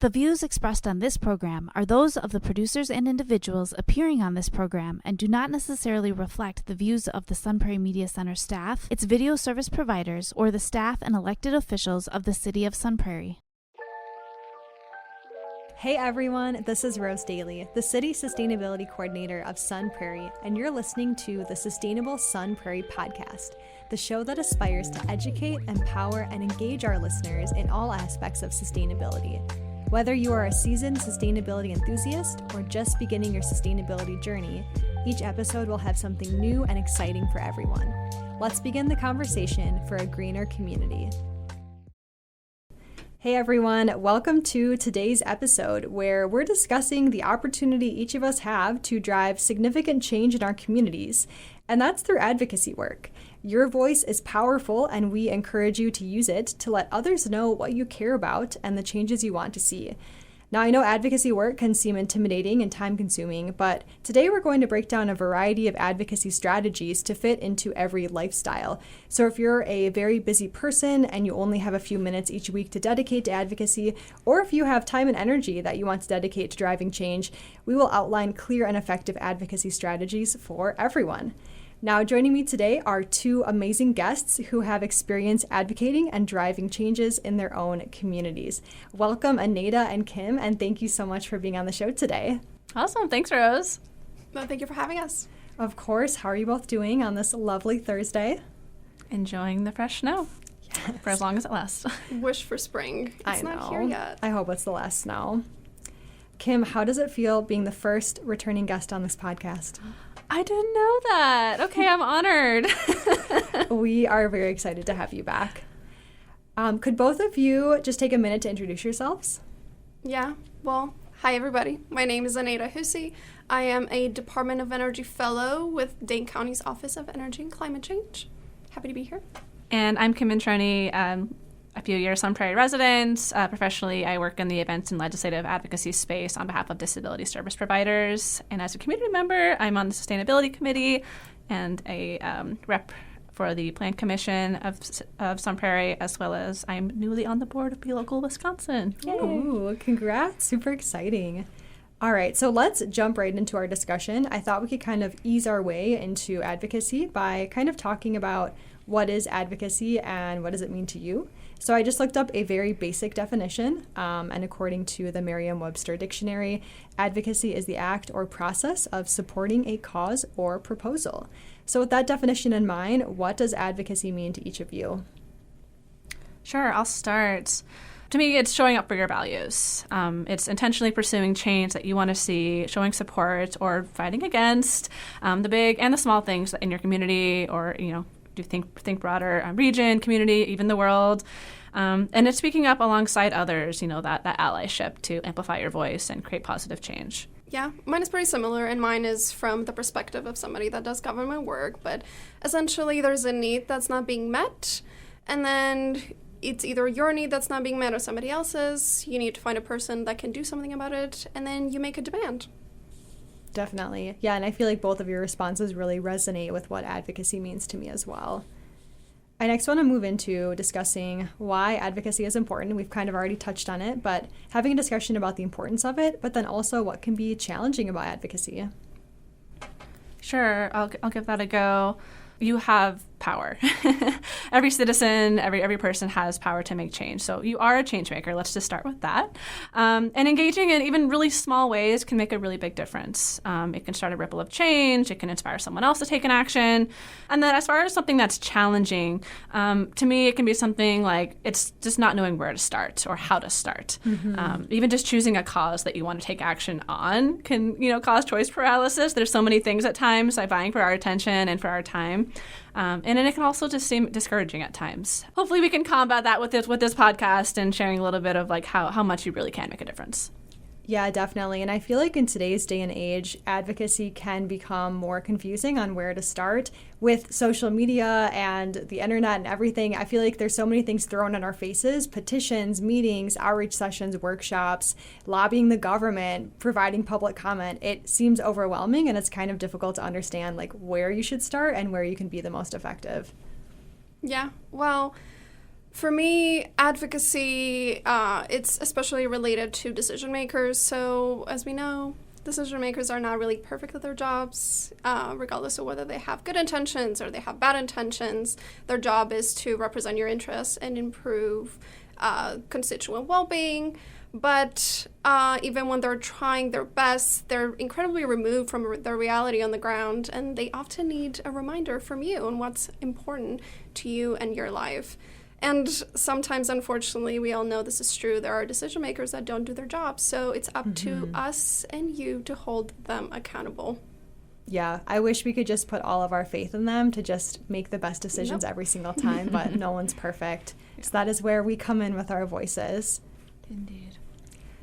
The views expressed on this program are those of the producers and individuals appearing on this program and do not necessarily reflect the views of the Sun Prairie Media Center staff, its video service providers, or the staff and elected officials of the City of Sun Prairie. Hey everyone, this is Rose Daly, the City Sustainability Coordinator of Sun Prairie, and you're listening to the Sustainable Sun Prairie Podcast, the show that aspires to educate, empower, and engage our listeners in all aspects of sustainability. Whether you are a seasoned sustainability enthusiast or just beginning your sustainability journey, each episode will have something new and exciting for everyone. Let's begin the conversation for a greener community. Hey everyone, welcome to today's episode where we're discussing the opportunity each of us have to drive significant change in our communities, and that's through advocacy work. Your voice is powerful, and we encourage you to use it to let others know what you care about and the changes you want to see. Now, I know advocacy work can seem intimidating and time-consuming, but today we're going to break down a variety of advocacy strategies to fit into every lifestyle. So if you're a very busy person and you only have a few minutes each week to dedicate to advocacy, or if you have time and energy that you want to dedicate to driving change, we will outline clear and effective advocacy strategies for everyone. Now, joining me today are two amazing guests who have experience advocating and driving changes in their own communities. Welcome, Anita and Kim, and thank you so much for being on the show today. Awesome. Thanks, Rose. Well, thank you for having us. Of course. How are you both doing on this lovely Thursday? Enjoying the fresh snow. Yes. For as long as it lasts. Wish for spring. It's not here yet. I hope it's the last snow. Kim, how does it feel being the first returning guest on this podcast? I didn't know that. Okay, I'm honored. We are very excited to have you back. Could both of you just take a minute to introduce yourselves? Yeah. Well, hi everybody. My name is Anita Hussey. I am a Department of Energy Fellow with Dane County's Office of Energy and Climate Change. Happy to be here. And I'm Kim Introni, a few years Sun Prairie resident. Professionally, I work in the events and legislative advocacy space on behalf of disability service providers. And as a community member, I'm on the Sustainability Committee and a rep for the Plan Commission of Sun Prairie, as well as I'm newly on the board of Be Local Wisconsin. Yay. Ooh, congrats. Super exciting. All right, so let's jump right into our discussion. I thought we could kind of ease our way into advocacy by kind of talking about what is advocacy and what does it mean to you. So I just looked up a very basic definition, and according to the Merriam-Webster Dictionary, advocacy is the act or process of supporting a cause or proposal. So with that definition in mind, what does advocacy mean to each of you? Sure, I'll start. To me, it's showing up for your values. It's intentionally pursuing change that you want to see, showing support or fighting against the big and the small things in your community, or do think broader region, community, even the world. And it's speaking up alongside others, that allyship to amplify your voice and create positive change. Yeah, mine is pretty similar, and mine is from the perspective of somebody that does government work, but essentially there's a need that's not being met, and then it's either your need that's not being met or somebody else's. You need to find a person that can do something about it, and then you make a demand. Definitely. Yeah, and I feel like both of your responses really resonate with what advocacy means to me as well. I next want to move into discussing why advocacy is important. We've kind of already touched on it, but having a discussion about the importance of it, but then also what can be challenging about advocacy. Sure, I'll give that a go. You have power. Every citizen, every person has power to make change. So you are a change maker. Let's just start with that. And engaging in even really small ways can make a really big difference. It can start a ripple of change. It can inspire someone else to take an action. And then as far as something that's challenging, to me, it can be something like it's just not knowing where to start or how to start. Mm-hmm. Even just choosing a cause that you want to take action on can, cause choice paralysis. There's so many things at times vying for our attention and for our time. And then it can also just seem discouraging at times. Hopefully we can combat that with this podcast and sharing a little bit of how much you really can make a difference. Yeah, definitely. And I feel like in today's day and age, advocacy can become more confusing on where to start. With social media and the internet and everything, I feel like there's so many things thrown in our faces: petitions, meetings, outreach sessions, workshops, lobbying the government, providing public comment. It seems overwhelming, and it's kind of difficult to understand where you should start and where you can be the most effective. Yeah, well, For me, advocacy, it's especially related to decision makers. So as we know, decision makers are not really perfect at their jobs, regardless of whether they have good intentions or they have bad intentions. Their job is to represent your interests and improve constituent well-being. But even when they're trying their best, they're incredibly removed from the reality on the ground, and they often need a reminder from you on what's important to you and your life. And sometimes, unfortunately, we all know this is true. There are decision makers that don't do their jobs. So it's up to us and you to hold them accountable. Yeah, I wish we could just put all of our faith in them to just make the best decisions every single time, but no one's perfect. So that is where we come in with our voices. Indeed.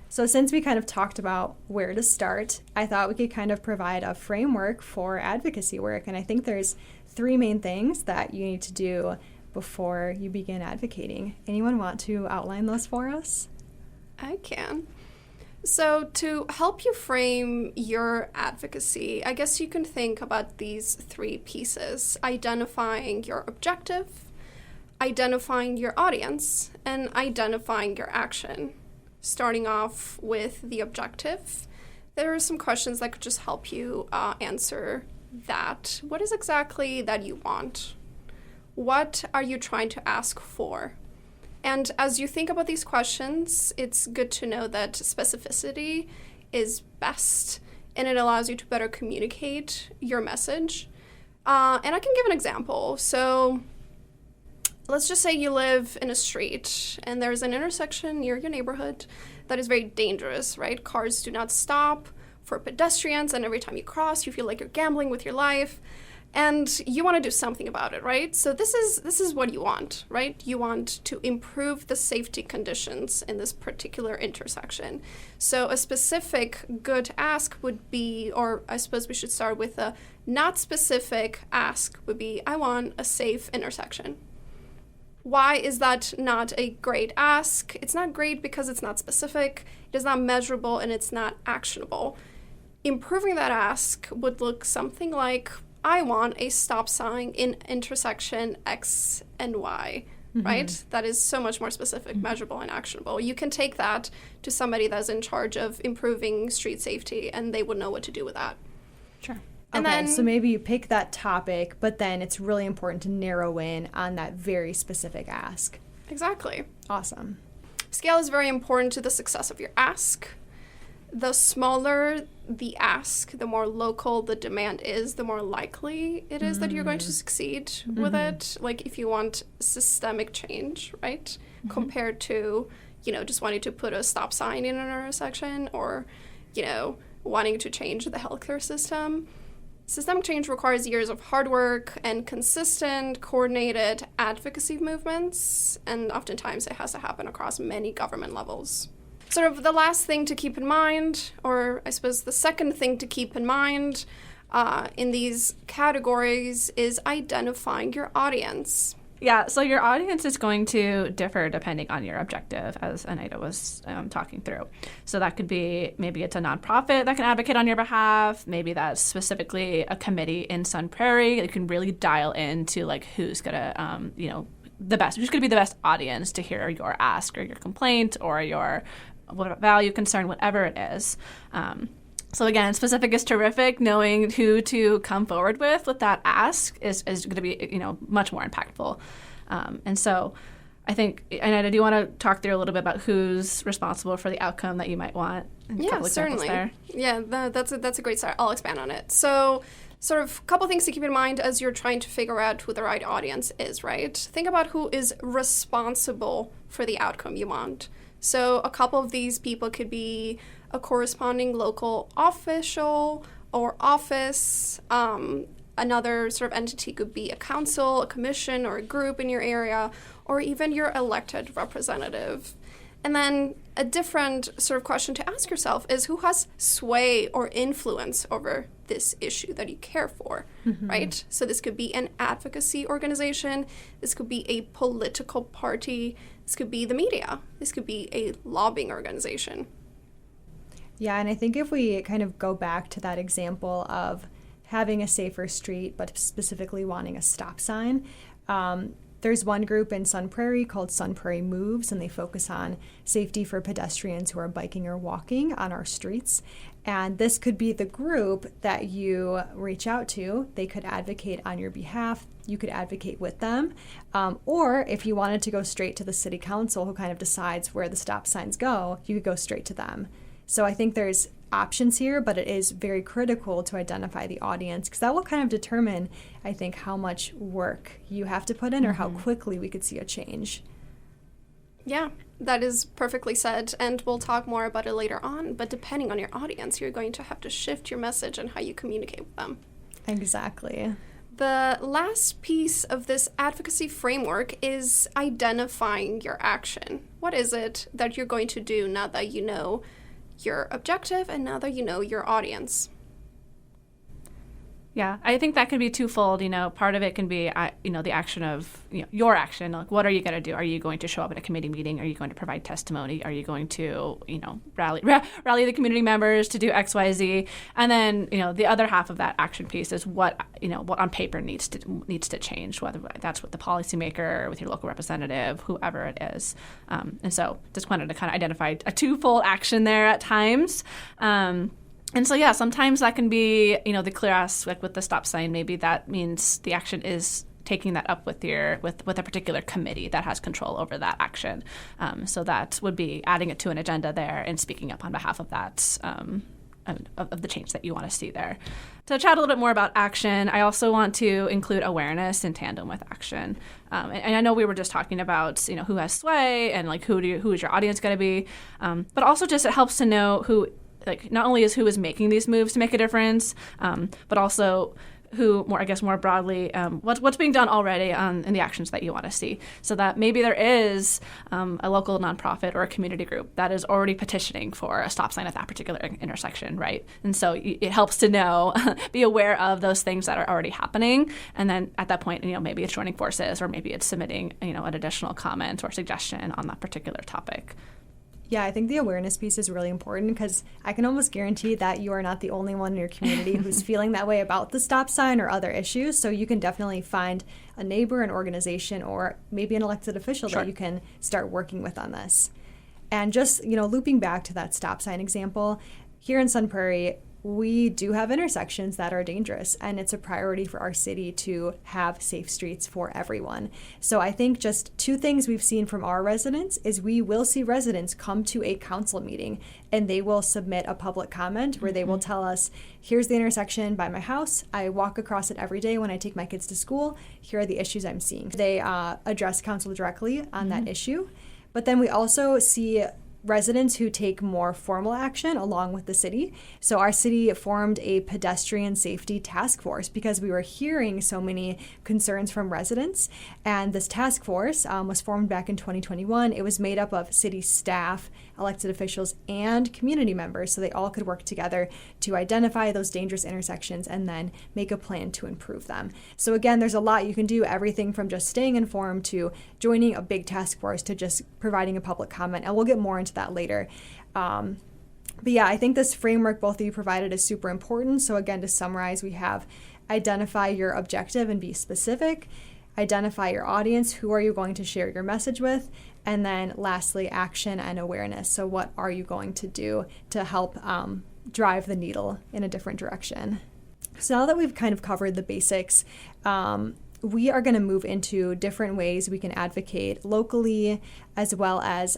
So since we kind of talked about where to start, I thought we could kind of provide a framework for advocacy work. And I think there's 3 main things that you need to do before you begin advocating. Anyone want to outline those for us? I can. So to help you frame your advocacy, I guess you can think about these 3 pieces: identifying your objective, identifying your audience, and identifying your action. Starting off with the objective, there are some questions that could just help you answer that. What is exactly that you want? What are you trying to ask for? And as you think about these questions, it's good to know that specificity is best, and it allows you to better communicate your message. And I can give an example. So let's just say you live in a street and there's an intersection near your neighborhood that is very dangerous, right? Cars do not stop for pedestrians, and every time you cross, you feel like you're gambling with your life. And you want to do something about it, right? So this is what you want, right? You want to improve the safety conditions in this particular intersection. So a specific good ask would be, or I suppose we should start with a not specific ask would be, I want a safe intersection. Why is that not a great ask? It's not great because it's not specific, it is not measurable, and it's not actionable. Improving that ask would look something like, I want a stop sign in intersection X and Y, right? That is so much more specific, measurable, and actionable. You can take that to somebody that's in charge of improving street safety, and they would know what to do with that. Sure. And okay, then, so maybe you pick that topic, but then it's really important to narrow in on that very specific ask. exactly. Awesome. Scale is very important to the success of your ask. The smaller the ask, the more local the demand is, the more likely it is that you're going to succeed with it. Like if you want systemic change, right? Compared to, just wanting to put a stop sign in an intersection or, wanting to change the healthcare system. Systemic change requires years of hard work and consistent, coordinated advocacy movements, and oftentimes it has to happen across many government levels. Sort of the last thing to keep in mind, or I suppose the second thing to keep in mind in these categories is identifying your audience. Yeah, so your audience is going to differ depending on your objective, as Anita was talking through. So that could be, maybe it's a nonprofit that can advocate on your behalf. Maybe that's specifically a committee in Sun Prairie. You can really dial into like who's gonna, who's gonna be the best audience to hear your ask or your complaint or your value, concern, whatever it is. So again, specific is terrific. Knowing who to come forward with that ask is going to be, much more impactful. And so I think, Anita, do you want to talk through a little bit about who's responsible for the outcome that you might want? Yeah, certainly. Yeah, that's a great start. I'll expand on it. So sort of a couple things to keep in mind as you're trying to figure out who the right audience is, right? Think about who is responsible for the outcome you want. So a couple of these people could be a corresponding local official or office. Another sort of entity could be a council, a commission, or a group in your area, or even your elected representative. And then a different sort of question to ask yourself is who has sway or influence over this issue that you care for, right? So this could be an advocacy organization, this could be a political party, this could be the media, this could be a lobbying organization. Yeah, and I think if we kind of go back to that example of having a safer street, but specifically wanting a stop sign, There's one group in Sun Prairie called Sun Prairie Moves, and they focus on safety for pedestrians who are biking or walking on our streets. And this could be the group that you reach out to. They could advocate on your behalf. You could advocate with them. Or if you wanted to go straight to the city council, who kind of decides where the stop signs go, you could go straight to them. So I think there's options here, but it is very critical to identify the audience, because that will kind of determine, I think, how much work you have to put in or how quickly we could see a change. Yeah, that is perfectly said, and we'll talk more about it later on, but depending on your audience, you're going to have to shift your message and how you communicate with them. Exactly. The last piece of this advocacy framework is identifying your action. What is it that you're going to do now that you know your objective and now that you know your audience? Yeah, I think that can be twofold. Part of it can be, the action of, your action. Like, what are you going to do? Are you going to show up at a committee meeting? Are you going to provide testimony? Are you going to, rally the community members to do X, Y, Z? And then, the other half of that action piece is what on paper needs to change, whether that's with the policymaker, with your local representative, whoever it is. And so just wanted to kind of identify a twofold action there at times. And so, yeah, sometimes that can be, the clear aspect with the stop sign. Maybe that means the action is taking that up with a particular committee that has control over that action. So that would be adding it to an agenda there and speaking up on behalf of that, of the change that you want to see there. To chat a little bit more about action, I also want to include awareness in tandem with action. And I know we were just talking about, who has sway and like who is your audience going to be, but also just it helps to know who. Like, not only is who is making these moves to make a difference, but also who, more broadly, what's being done already in the actions that you want to see. So that maybe there is a local nonprofit or a community group that is already petitioning for a stop sign at that particular intersection, right? And so it helps to know, be aware of those things that are already happening. And then at that point, maybe it's joining forces, or maybe it's submitting, an additional comment or suggestion on that particular topic. Yeah, I think the awareness piece is really important, because I can almost guarantee that you are not the only one in your community who's feeling that way about the stop sign or other issues. So you can definitely find a neighbor, an organization, or maybe an elected official that you can start working with on this. And just, looping back to that stop sign example, here in Sun Prairie, we do have intersections that are dangerous, and it's a priority for our city to have safe streets for everyone. So I think just two things we've seen from our residents is we will see residents come to a council meeting and they will submit a public comment where they will tell us, here's the intersection by my house. I walk across it every day when I take my kids to school. Here are the issues I'm seeing. They address council directly on that issue. But then we also see residents who take more formal action along with the city. So our city formed a pedestrian safety task force because we were hearing so many concerns from residents. And this task force was formed back in 2021. It was made up of city staff, elected officials, and community members, so they all could work together to identify those dangerous intersections and then make a plan to improve them. So again, there's a lot you can do, everything from just staying informed to joining a big task force to just providing a public comment, and we'll get more into that later. But yeah, I think this framework both of you provided is super important. So again, to summarize, we have identify your objective and be specific, identify your audience, who are you going to share your message with, and then lastly, action and awareness. So what are you going to do to help drive the needle in a different direction? So now that we've kind of covered the basics, we are going to move into different ways we can advocate locally as well as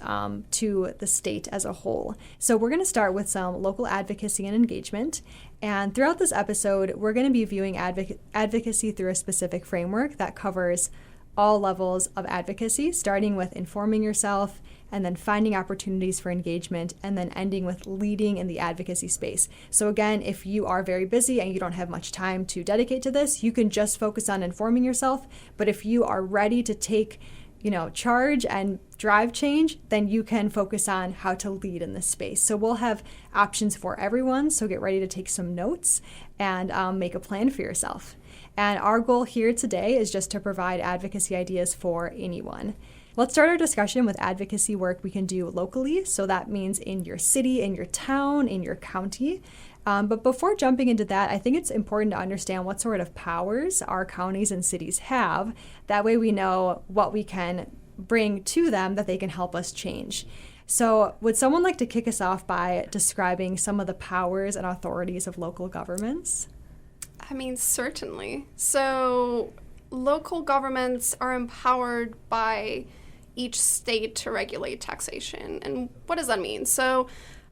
to the state as a whole. So we're going to start with some local advocacy and engagement. And throughout this episode, we're going to be viewing advocacy through a specific framework that covers all levels of advocacy, starting with informing yourself and then finding opportunities for engagement, and then ending with leading in the advocacy space. So again, if you are very busy and you don't have much time to dedicate to this, you can just focus on informing yourself. But if you are ready to take, charge and drive change, then you can focus on how to lead in this space. So we'll have options for everyone. So get ready to take some notes and make a plan for yourself. And our goal here today is just to provide advocacy ideas for anyone. Let's start our discussion with advocacy work we can do locally. So that means in your city, in your town, in your county. But before jumping into that, I think it's important to understand what sort of powers our counties and cities have. That way we know what we can bring to them that they can help us change. So would someone like to kick us off by describing some of the powers and authorities of local governments? I mean, certainly. So local governments are empowered by each state to regulate taxation. And what does that mean? So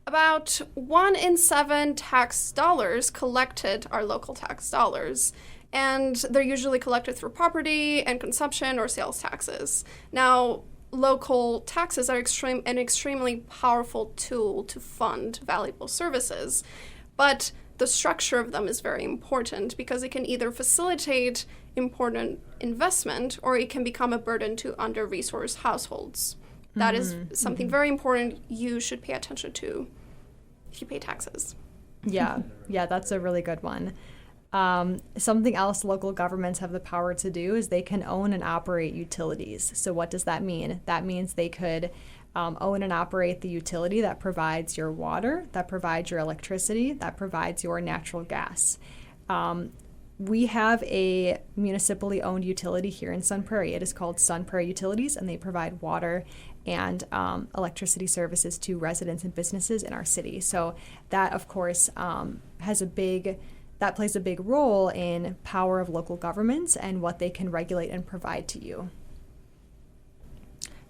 about 1 in 7 tax dollars collected are local tax dollars, and they're usually collected through property and consumption or sales taxes. Now, local taxes are an extremely powerful tool to fund valuable services, but the structure of them is very important because it can either facilitate important investment or it can become a burden to under-resourced households. That is something very important you should pay attention to if you pay taxes. Yeah, that's a really good one. Something else local governments have the power to do is they can own and operate utilities. So what does that mean? That means they could own and operate the utility that provides your water, that provides your electricity, that provides your natural gas. We have a municipally owned utility here in Sun Prairie. It is called Sun Prairie Utilities, and they provide water and electricity services to residents and businesses in our city. So that, of course, plays a big role in power of local governments and what they can regulate and provide to you.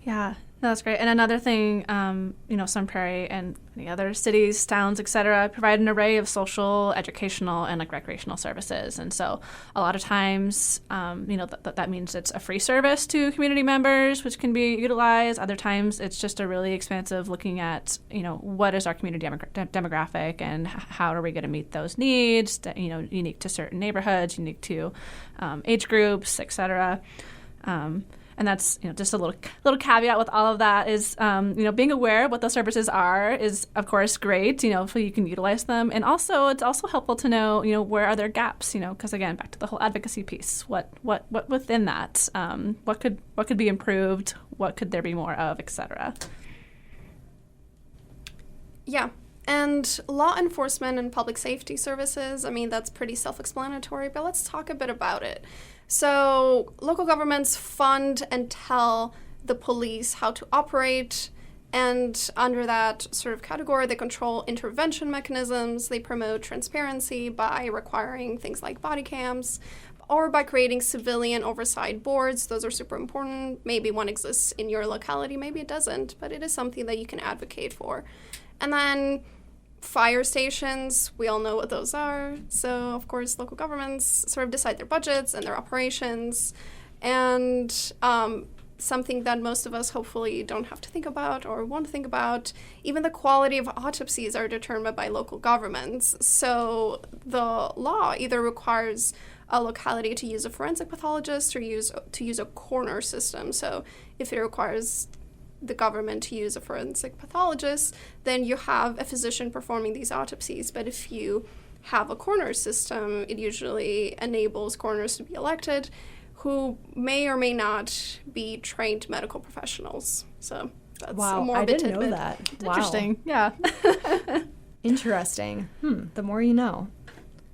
Yeah, that's great. And another thing, Sun Prairie and many other cities, towns, et cetera, provide an array of social, educational, and recreational services. And so a lot of times, that means it's a free service to community members, which can be utilized. Other times, it's just a really expansive looking at, what is our community demographic and how are we going to meet those needs, that, unique to certain neighborhoods, unique to age groups, et cetera. And that's, just a little caveat with all of that is, being aware of what those services are is, of course, great, so you can utilize them. And also, it's also helpful to know, where are there gaps, because again, back to the whole advocacy piece, what within that, what could be improved, what could there be more of, et cetera. Yeah. And law enforcement and public safety services, that's pretty self-explanatory, but let's talk a bit about it. So local governments fund and tell the police how to operate, and under that sort of category, they control intervention mechanisms, they promote transparency by requiring things like body cams, or by creating civilian oversight boards. Those are super important. Maybe one exists in your locality, maybe it doesn't, but it is something that you can advocate for. And then fire stations, we all know what those are. So, of course, local governments sort of decide their budgets and their operations. And something that most of us hopefully don't have to think about or won't think about, even the quality of autopsies are determined by local governments. So the law either requires a locality to use a forensic pathologist or to use a coroner system. So if it requires the government to use a forensic pathologist, then you have a physician performing these autopsies. But if you have a coroner system, it usually enables coroners to be elected who may or may not be trained medical professionals. So that's a morbid I didn't tidbit. know that. Wow. Interesting. Yeah. Interesting. The more you know.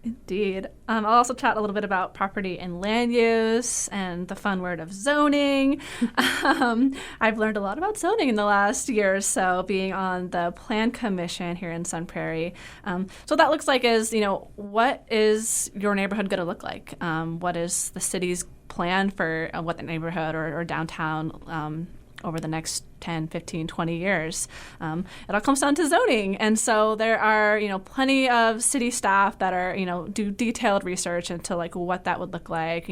Indeed. I'll also chat a little bit about property and land use and the fun word of zoning. I've learned a lot about zoning in the last year or so, being on the Plan Commission here in Sun Prairie. So what that looks like is, what is your neighborhood going to look like? What is the city's plan for what the neighborhood or downtown over the next 10, 15, 20 years. It all comes down to zoning. And so there are, plenty of city staff that are, do detailed research into what that would look like.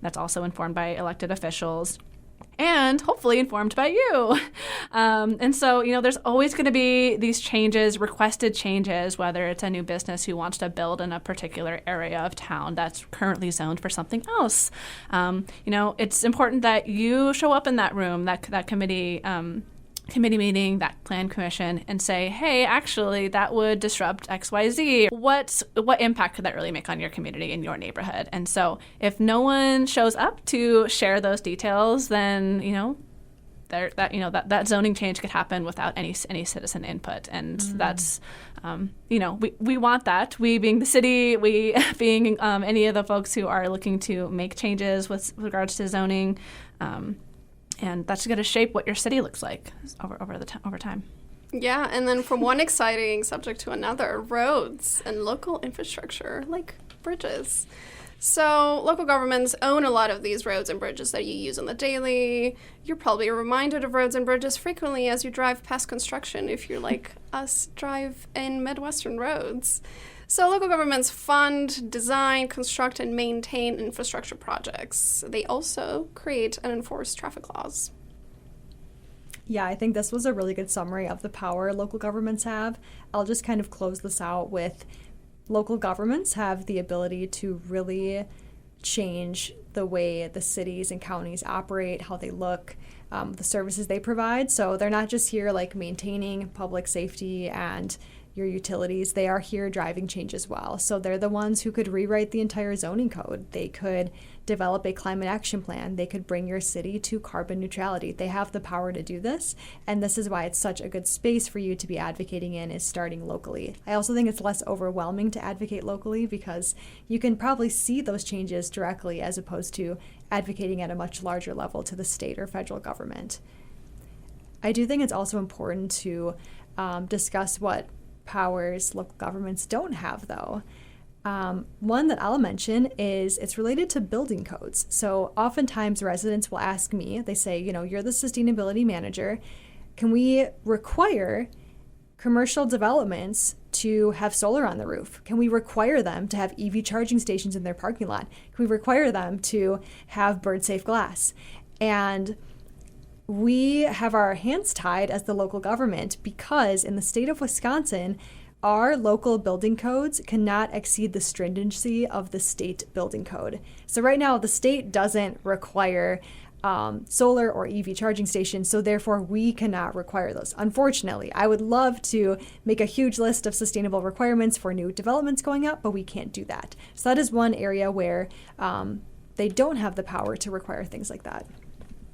That's also informed by elected officials and hopefully informed by you. And so, there's always going to be these changes, requested changes, whether it's a new business who wants to build in a particular area of town that's currently zoned for something else. It's important that you show up in that room, that committee meeting, that plan commission, and say, hey, actually, that would disrupt XYZ. What impact could that really make on your community and your neighborhood? And so if no one shows up to share those details, then, that zoning change could happen without any citizen input. And that's We want that. We being the city, we being any of the folks who are looking to make changes with regards to zoning, and that's going to shape what your city looks like over time. Yeah, and then from one exciting subject to another, roads and local infrastructure like bridges. So local governments own a lot of these roads and bridges that you use on the daily. You're probably reminded of roads and bridges frequently as you drive past construction, if you're like us, drive in Midwestern roads. So local governments fund, design, construct, and maintain infrastructure projects. They also create and enforce traffic laws. Yeah, I think this was a really good summary of the power local governments have. I'll just kind of close this out with local governments have the ability to really change the way the cities and counties operate, how they look, the services they provide. So they're not just here like maintaining public safety and your utilities. They are here driving change as well. So they're the ones who could rewrite the entire zoning code. They could develop a climate action plan. They could bring your city to carbon neutrality. They have the power to do this. And this is why it's such a good space for you to be advocating in, is starting locally. I also think it's less overwhelming to advocate locally because you can probably see those changes directly as opposed to advocating at a much larger level to the state or federal government. I do think it's also important to discuss what powers local governments don't have, though. One that I'll mention is it's related to building codes. So oftentimes residents will ask me, they say, you're the sustainability manager. Can we require commercial developments to have solar on the roof? Can we require them to have EV charging stations in their parking lot? Can we require them to have bird-safe glass? And we have our hands tied as the local government because in the state of Wisconsin, our local building codes cannot exceed the stringency of the state building code. So right now, the state doesn't require solar or EV charging stations, so therefore we cannot require those. Unfortunately, I would love to make a huge list of sustainable requirements for new developments going up, but we can't do that. So that is one area where they don't have the power to require things like that.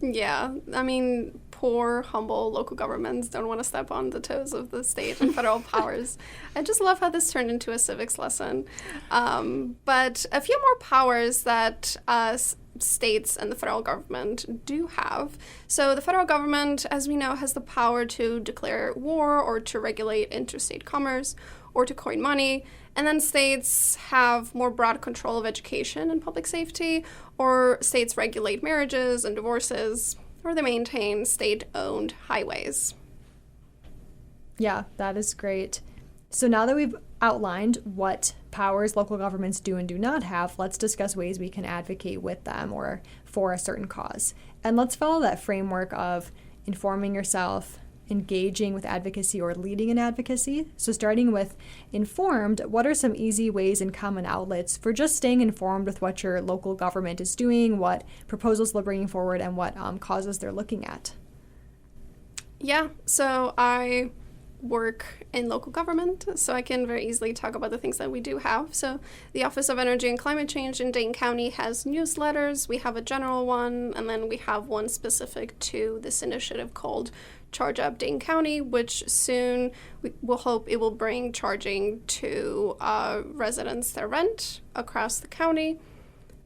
Yeah, I mean, poor, humble local governments don't want to step on the toes of the state and federal powers. I just love how this turned into a civics lesson. But a few more powers that states and the federal government do have. So the federal government, as we know, has the power to declare war or to regulate interstate commerce or to coin money. And then states have more broad control of education and public safety, or states regulate marriages and divorces, or they maintain state-owned highways. Yeah, that is great. So now that we've outlined what powers local governments do and do not have, let's discuss ways we can advocate with them or for a certain cause. And let's follow that framework of informing yourself, engaging with advocacy or leading in advocacy. So starting with informed, what are some easy ways and common outlets for just staying informed with what your local government is doing, what proposals they're bringing forward, and what causes they're looking at? Yeah, so I work in local government, so I can very easily talk about the things that we do have. So the Office of Energy and Climate Change in Dane County has newsletters. We have a general one, and then we have one specific to this initiative called Charge Up Dane County, which soon we will hope it will bring charging to residents that rent across the county.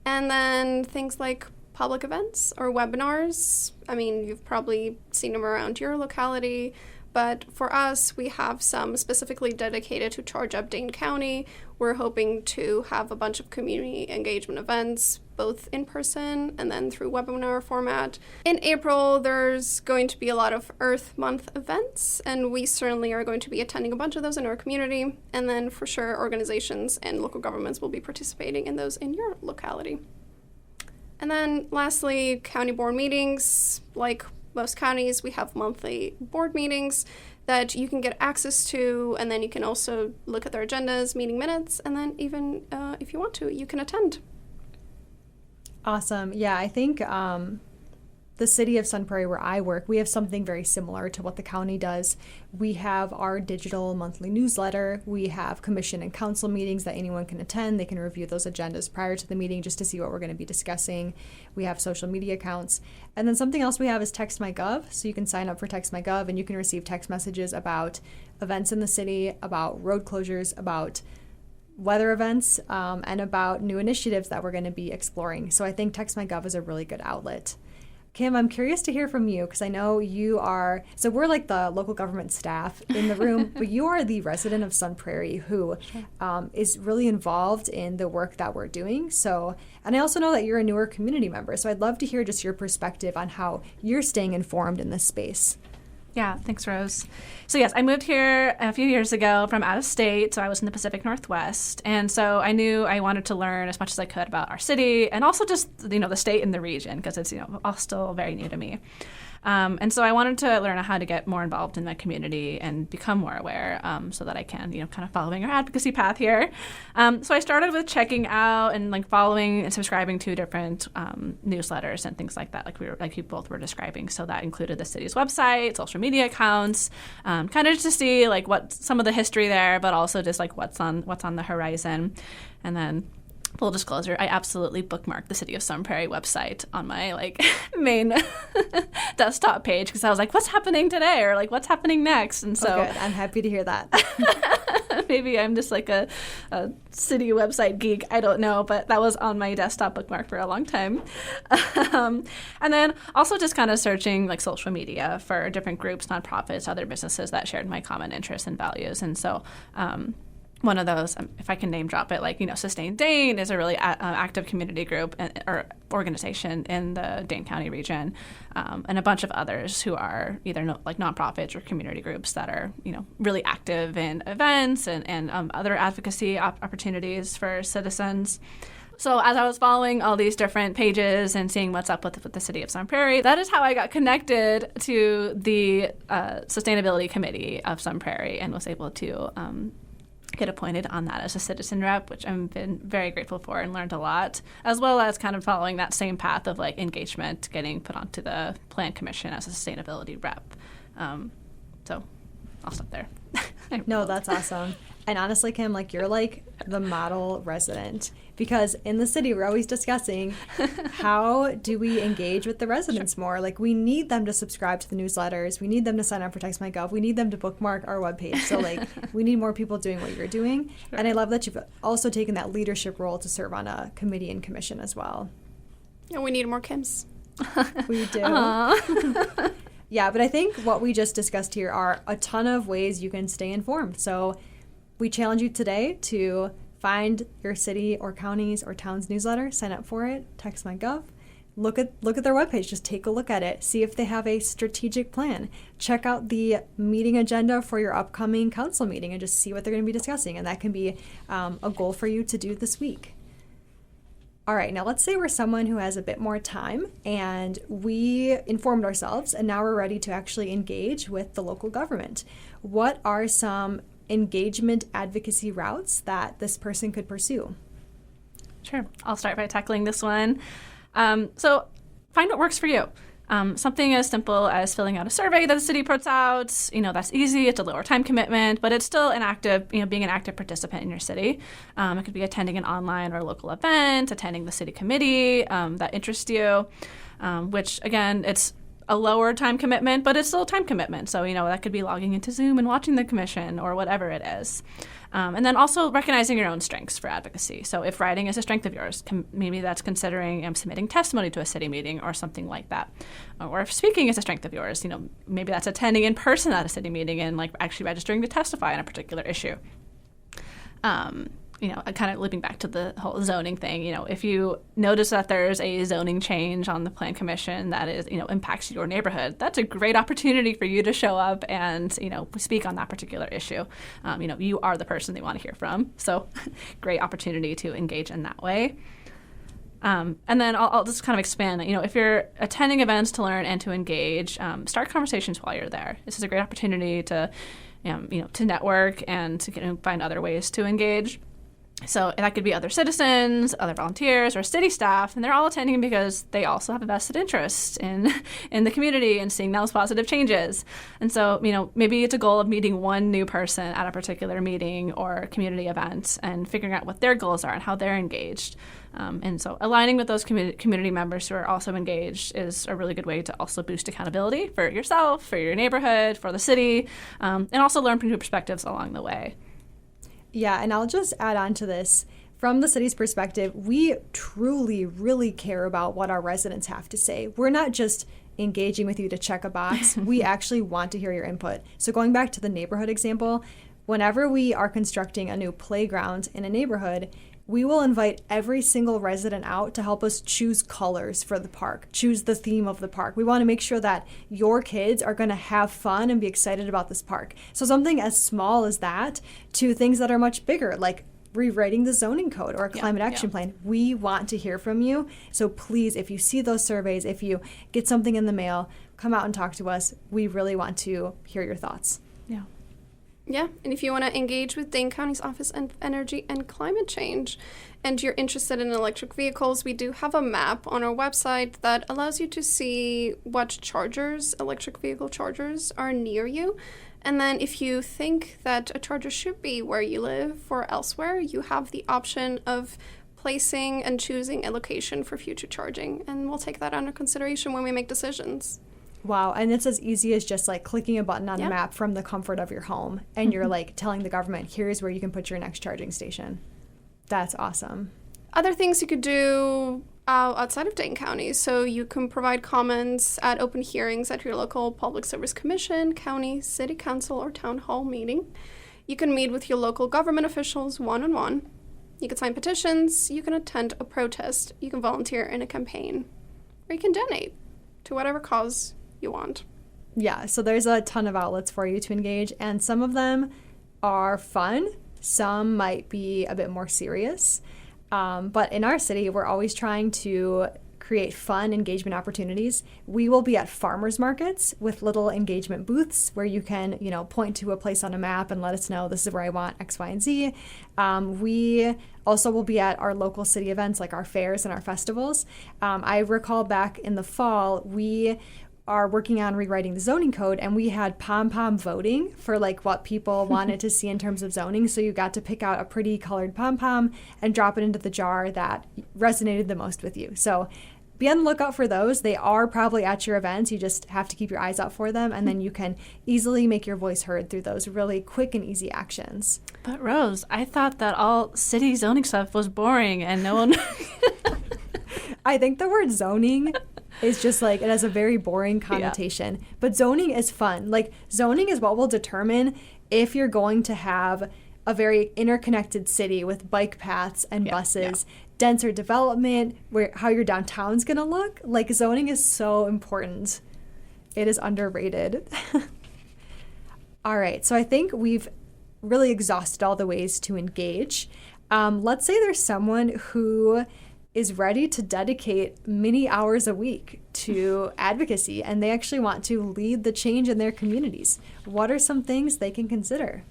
And then things like public events or webinars. I mean, you've probably seen them around your locality, but for us, we have some specifically dedicated to Charge Up Dane County. We're hoping to have a bunch of community engagement events, both in person and then through webinar format. In April, there's going to be a lot of Earth Month events, and we certainly are going to be attending a bunch of those in our community. And then for sure, organizations and local governments will be participating in those in your locality. And then lastly, county board meetings. Like most counties, we have monthly board meetings that you can get access to, and then you can also look at their agendas, meeting minutes, and then even if you want to, you can attend. Awesome. Yeah, I think the city of Sun Prairie where I work, we have something very similar to what the county does. We have our digital monthly newsletter. We have commission and council meetings that anyone can attend. They can review those agendas prior to the meeting just to see what we're going to be discussing. We have social media accounts. And then something else we have is Text My Gov. So you can sign up for Text My Gov and you can receive text messages about events in the city, about road closures, about weather events, and about new initiatives that we're going to be exploring. So I think Text My Gov is a really good outlet. Kim, I'm curious to hear from you because I know you are, so we're like the local government staff in the room, but you are the resident of Sun Prairie who is really involved in the work that we're doing. So, and I also know that you're a newer community member. So I'd love to hear just your perspective on how you're staying informed in this space. Yeah, thanks, Rose. So yes, I moved here a few years ago from out of state, so I was in the Pacific Northwest, and so I knew I wanted to learn as much as I could about our city and also just the state and the region because it's all still very new to me. And so I wanted to learn how to get more involved in my community and become more aware so that I can, kind of following our advocacy path here. So I started with checking out and following and subscribing to different newsletters and things like that, like you both were describing. So that included the city's website, social media accounts, kind of just to see what some of the history there, but also just what's on the horizon. And then, full disclosure, I absolutely bookmarked the City of Sun Prairie website on my main desktop page because I was like, what's happening today? Or what's happening next? And so good. I'm happy to hear that. maybe I'm just a city website geek. I don't know, but that was on my desktop bookmark for a long time. And then also just kind of searching social media for different groups, nonprofits, other businesses that shared my common interests and values. And so one of those, if I can name drop it, Sustain Dane is a really active community group or organization in the Dane County region, and a bunch of others who are either nonprofits or community groups that are, really active in events and other advocacy opportunities for citizens. So as I was following all these different pages and seeing what's up with the City of Sun Prairie, that is how I got connected to the Sustainability Committee of Sun Prairie and was able to get appointed on that as a citizen rep, which I've been very grateful for and learned a lot, as well as kind of following that same path of engagement, getting put onto the Plan Commission as a sustainability rep. So I'll stop there. No, that's awesome. And honestly, Kim, you're the model resident because in the city, we're always discussing how do we engage with the residents more? We need them to subscribe to the newsletters. We need them to sign up for Text My Gov. We need them to bookmark our webpage. So we need more people doing what you're doing. Sure. And I love that you've also taken that leadership role to serve on a committee and commission as well. And we need more Kims. We do. Yeah, but I think what we just discussed here are a ton of ways you can stay informed. So we challenge you today to find your city or county's or town's newsletter, sign up for it, Text My Gov, look at their webpage, just take a look at it, see if they have a strategic plan, check out the meeting agenda for your upcoming council meeting and just see what they're going to be discussing. And that can be a goal for you to do this week. All right, now let's say we're someone who has a bit more time and we informed ourselves and now we're ready to actually engage with the local government. What are some engagement advocacy routes that this person could pursue? Sure. I'll start by tackling this one. So find what works for you. Something as simple as filling out a survey that the city puts out, that's easy. It's a lower time commitment, but it's still an active, being an active participant in your city. It could be attending an online or local event, attending the city committee that interests you, which again, it's a lower time commitment, but it's still a time commitment. So, that could be logging into Zoom and watching the commission or whatever it is. And then also recognizing your own strengths for advocacy. So if writing is a strength of yours, maybe that's considering submitting testimony to a city meeting or something like that. Or if speaking is a strength of yours, maybe that's attending in person at a city meeting and actually registering to testify on a particular issue. Kind of looping back to the whole zoning thing, if you notice that there's a zoning change on the Plan Commission that is, impacts your neighborhood, that's a great opportunity for you to show up and, speak on that particular issue. You are the person they want to hear from. So great opportunity to engage in that way. And then I'll just kind of expand. If you're attending events to learn and to engage, start conversations while you're there. This is a great opportunity to, to network and to find other ways to engage. So that could be other citizens, other volunteers, or city staff, and they're all attending because they also have a vested interest in the community and seeing those positive changes. And so, maybe it's a goal of meeting one new person at a particular meeting or community event and figuring out what their goals are and how they're engaged. And so aligning with those community members who are also engaged is a really good way to also boost accountability for yourself, for your neighborhood, for the city, and also learn from new perspectives along the way. Yeah, and I'll just add on to this. From the city's perspective, we truly, really care about what our residents have to say. We're not just engaging with you to check a box. We actually want to hear your input. So going back to the neighborhood example, whenever we are constructing a new playground in a neighborhood, we will invite every single resident out to help us choose colors for the park, choose the theme of the park. We want to make sure that your kids are going to have fun and be excited about this park. So something as small as that to things that are much bigger, like rewriting the zoning code or a climate action plan. We want to hear from you. So please, if you see those surveys, if you get something in the mail, come out and talk to us. We really want to hear your thoughts. Yeah. Yeah, and if you want to engage with Dane County's Office of Energy and Climate Change and you're interested in electric vehicles, we do have a map on our website that allows you to see what chargers, electric vehicle chargers, are near you. And then if you think that a charger should be where you live or elsewhere, you have the option of placing and choosing a location for future charging. And we'll take that under consideration when we make decisions. Wow, and it's as easy as just like clicking a button on the map from the comfort of your home, and you're like telling the government, here's where you can put your next charging station. That's awesome. Other things you could do outside of Dane County. So you can provide comments at open hearings at your local public service commission, county, city council, or town hall meeting. You can meet with your local government officials one-on-one. You can sign petitions. You can attend a protest. You can volunteer in a campaign. Or you can donate to whatever cause you want. Yeah, so there's a ton of outlets for you to engage, and some of them are fun. Some might be a bit more serious. But in our city, we're always trying to create fun engagement opportunities. We will be at farmers markets with little engagement booths where you can, point to a place on a map and let us know this is where I want X, Y, and Z. We also will be at our local city events like our fairs and our festivals. I recall back in the fall, we are working on rewriting the zoning code, and we had pom-pom voting for like what people wanted to see in terms of zoning. So you got to pick out a pretty colored pom-pom and drop it into the jar that resonated the most with you. So be on the lookout for those. They are probably at your events. You just have to keep your eyes out for them, and then you can easily make your voice heard through those really quick and easy actions. But Rose, I thought that all city zoning stuff was boring and no one... I think the word zoning is just like, it has a very boring connotation. Yeah. But zoning is fun. Like, zoning is what will determine if you're going to have a very interconnected city with bike paths and buses, denser development, how your downtown's going to look. Like, zoning is so important. It is underrated. All right, so I think we've really exhausted all the ways to engage. Let's say there's someone who is ready to dedicate many hours a week to advocacy, and they actually want to lead the change in their communities. What are some things they can consider?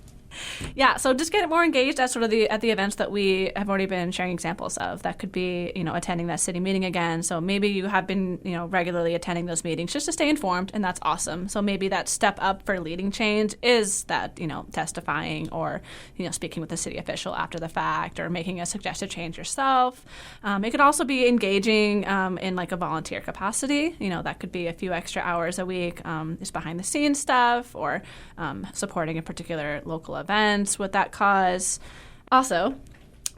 Yeah, so just get more engaged at sort of at the events that we have already been sharing examples of. That could be, attending that city meeting again. So maybe you have been, regularly attending those meetings just to stay informed, and that's awesome. So maybe that step up for leading change is that, testifying or, speaking with a city official after the fact or making a suggested change yourself. It could also be engaging in like a volunteer capacity. That could be a few extra hours a week, just behind the scenes stuff or supporting a particular local events with that cause. Also,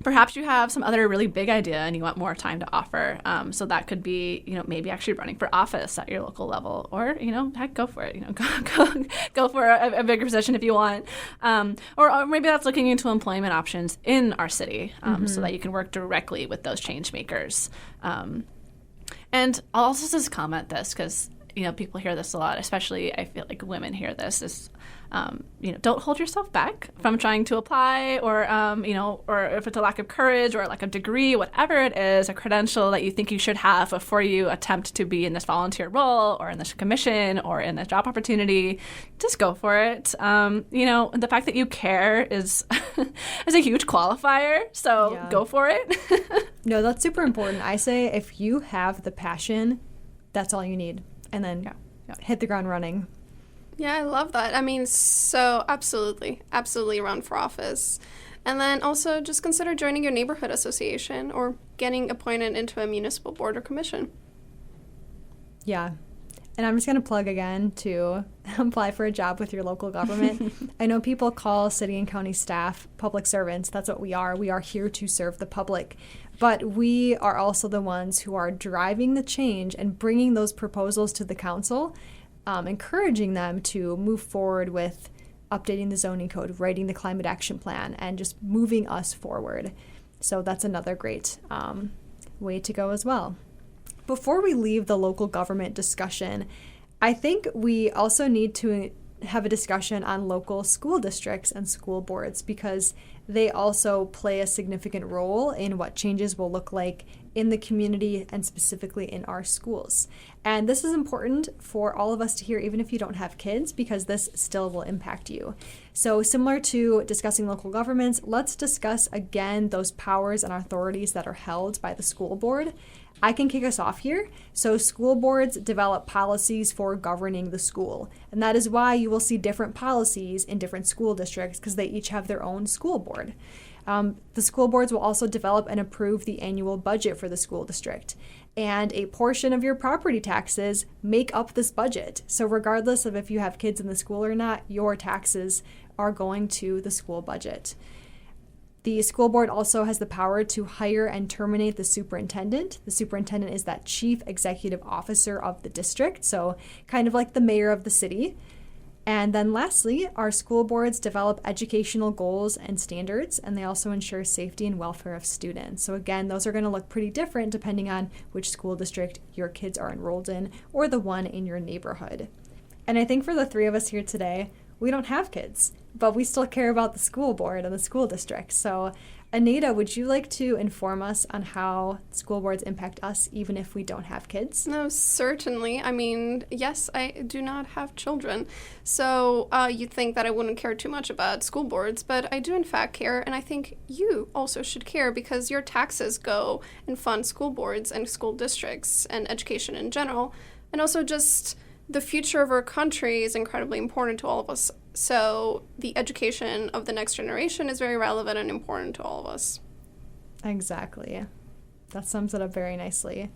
perhaps you have some other really big idea and you want more time to offer. So that could be, maybe actually running for office at your local level, or, heck, go for it. Go for a bigger position if you want. Or maybe that's looking into employment options in our city so that you can work directly with those change makers. And I'll also just comment this because, people hear this a lot, especially I feel like women hear this, is don't hold yourself back from trying to apply or if it's a lack of courage or a lack of degree, whatever it is, a credential that you think you should have before you attempt to be in this volunteer role or in this commission or in this job opportunity, just go for it. The fact that you care is is a huge qualifier. So go for it. No, that's super important. I say if you have the passion, that's all you need. And then hit the ground running. Yeah, I love that. I mean, so absolutely run for office. And then also just consider joining your neighborhood association or getting appointed into a municipal board or commission. Yeah. And I'm just going to plug again to apply for a job with your local government. I know people call city and county staff public servants. That's what we are. We are here to serve the public. But we are also the ones who are driving the change and bringing those proposals to the council, encouraging them to move forward with updating the zoning code, writing the climate action plan, and just moving us forward. So that's another great way to go as well. Before we leave the local government discussion, I think we also need to have a discussion on local school districts and school boards because they also play a significant role in what changes will look like in the community and specifically in our schools. And this is important for all of us to hear, even if you don't have kids, because this still will impact you. So similar to discussing local governments, let's discuss again those powers and authorities that are held by the school board. I can kick us off here. So school boards develop policies for governing the school. And that is why you will see different policies in different school districts because they each have their own school board. The school boards will also develop and approve the annual budget for the school district. And a portion of your property taxes make up this budget. So regardless of if you have kids in the school or not, your taxes are going to the school budget. The school board also has the power to hire and terminate the superintendent. The superintendent is that chief executive officer of the district, so kind of like the mayor of the city. And then lastly, our school boards develop educational goals and standards, and they also ensure safety and welfare of students. So again, those are going to look pretty different depending on which school district your kids are enrolled in or the one in your neighborhood. And I think for the three of us here today, we don't have kids, but we still care about the school board and the school district. So Anita, would you like to inform us on how school boards impact us even if we don't have kids? No, certainly. I mean, yes, I do not have children. So you'd think that I wouldn't care too much about school boards, but I do in fact care. And I think you also should care because your taxes go and fund school boards and school districts and education in general. And also just the future of our country is incredibly important to all of us. So the education of the next generation is very relevant and important to all of us. Exactly. That sums it up very nicely.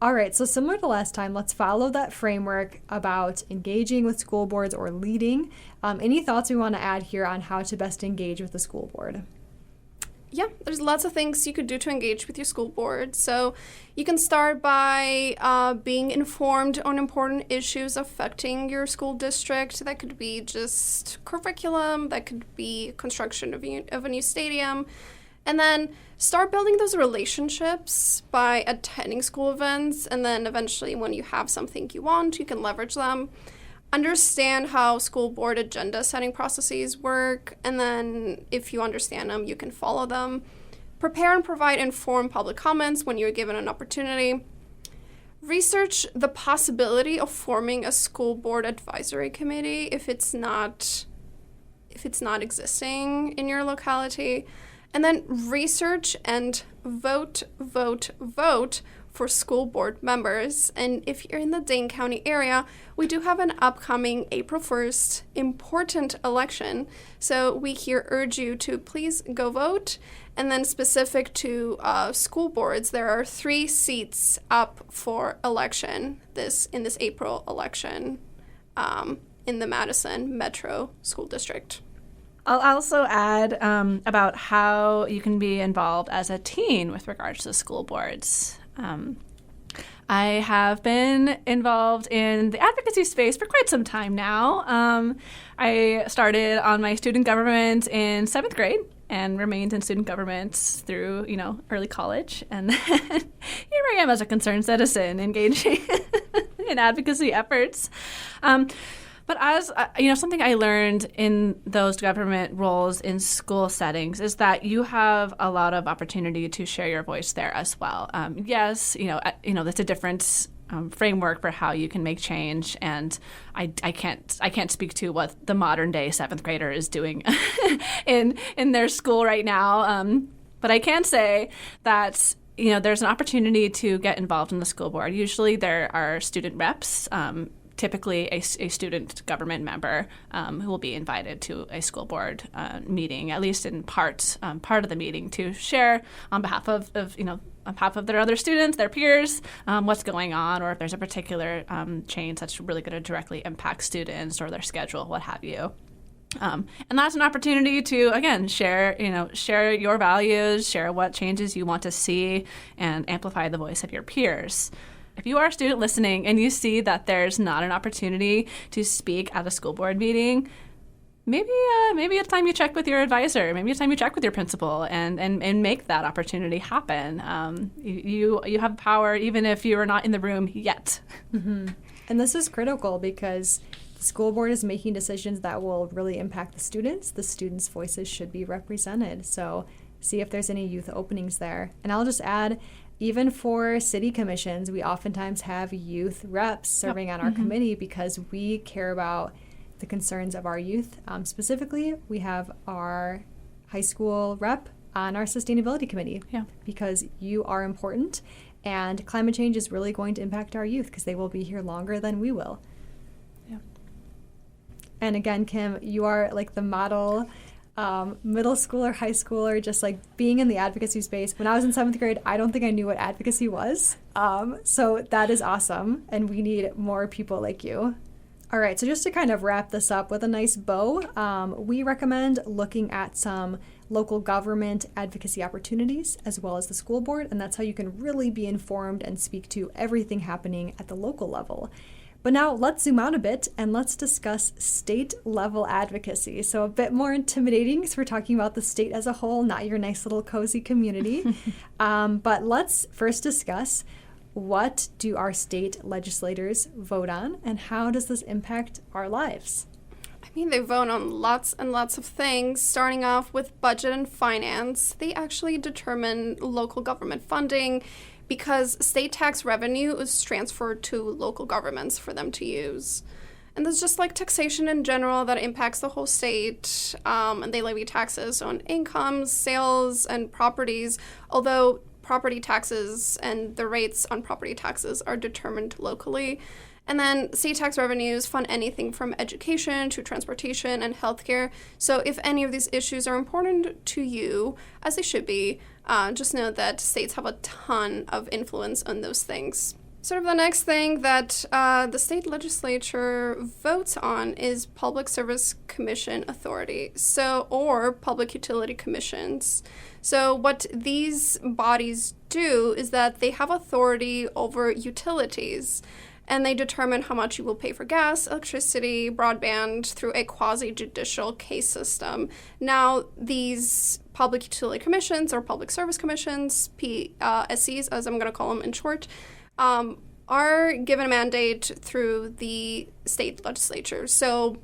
All right, so similar to last time, let's follow that framework about engaging with school boards or leading. Any thoughts we want to add here on how to best engage with the school board? Yeah, there's lots of things you could do to engage with your school board. So you can start by being informed on important issues affecting your school district. That could be just curriculum, that could be construction of a new stadium. And then start building those relationships by attending school events. And then eventually when you have something you want, you can leverage them. Understand how school board agenda setting processes work, and then if you understand them, you can follow them. Prepare and provide informed public comments when you're given an opportunity. Research the possibility of forming a school board advisory committee if it's not existing in your locality. And then research and vote for school board members. And if you're in the Dane County area, we do have an upcoming April 1st important election. So we here urge you to please go vote. And then specific to school boards, there are 3 seats up for election in this April election in the Madison Metro School District. I'll also add about how you can be involved as a teen with regards to school boards. I have been involved in the advocacy space for quite some time now. I started on my student government in 7th grade and remained in student government through, early college. And then here I am as a concerned citizen engaging in advocacy efforts. But as, something I learned in those government roles in school settings is that you have a lot of opportunity to share your voice there as well. Yes, that's a different framework for how you can make change. And I can't speak to what the modern day 7th grader is doing in their school right now. But I can say that there's an opportunity to get involved in the school board. Usually there are student reps, typically a student government member who will be invited to a school board meeting, at least in part of the meeting, to share on behalf of on behalf of their other students, their peers, what's going on, or if there's a particular change that's really going to directly impact students or their schedule, what have you. And that's an opportunity to, again, share your values, share what changes you want to see, and amplify the voice of your peers. If you are a student listening and you see that there's not an opportunity to speak at a school board meeting, maybe it's time you check with your advisor. Maybe it's time you check with your principal and make that opportunity happen. You have power even if you are not in the room yet. Mm-hmm. And this is critical because the school board is making decisions that will really impact the students. The students' voices should be represented. So see if there's any youth openings there. And I'll just add, even for city commissions, we oftentimes have youth reps serving on our committee because we care about the concerns of our youth. Specifically, we have our high school rep on our sustainability committee because you are important, and climate change is really going to impact our youth because they will be here longer than we will. Yeah. And again, Kim, you are like the model middle schooler, high schooler, just like being in the advocacy space. When I was in 7th grade, I don't think I knew what advocacy was. So that is awesome, and we need more people like you. All right, so just to kind of wrap this up with a nice bow, we recommend looking at some local government advocacy opportunities as well as the school board, and that's how you can really be informed and speak to everything happening at the local level. But now let's zoom out a bit and let's discuss state-level advocacy. So a bit more intimidating because we're talking about the state as a whole, not your nice little cozy community. But let's first discuss, what do our state legislators vote on, and how does this impact our lives? I mean, they vote on lots and lots of things, starting off with budget and finance. They actually determine local government funding because state tax revenue is transferred to local governments for them to use. And there's just like taxation in general that impacts the whole state, and they levy taxes on incomes, sales, and properties, although property taxes and the rates on property taxes are determined locally. And then state tax revenues fund anything from education to transportation and healthcare. So if any of these issues are important to you, as they should be, just know that states have a ton of influence on those things. Sort of the next thing that the state legislature votes on is Public Service Commission authority, or public utility commissions. So what these bodies do is that they have authority over utilities, and they determine how much you will pay for gas, electricity, broadband through a quasi-judicial case system. Now, these public utility commissions, or public service commissions, PSCs, as I'm going to call them in short, are given a mandate through the state legislature. So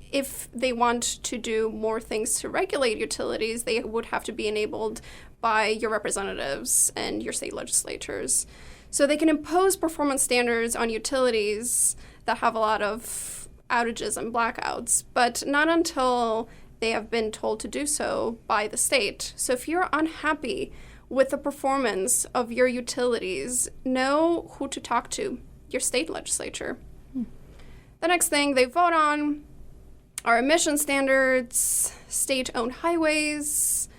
if they want to do more things to regulate utilities, they would have to be enabled by your representatives and your state legislatures. So they can impose performance standards on utilities that have a lot of outages and blackouts, but not until they have been told to do so by the state. So if you're unhappy with the performance of your utilities, know who to talk to, your state legislature. The next thing they vote on are emission standards, state-owned highways,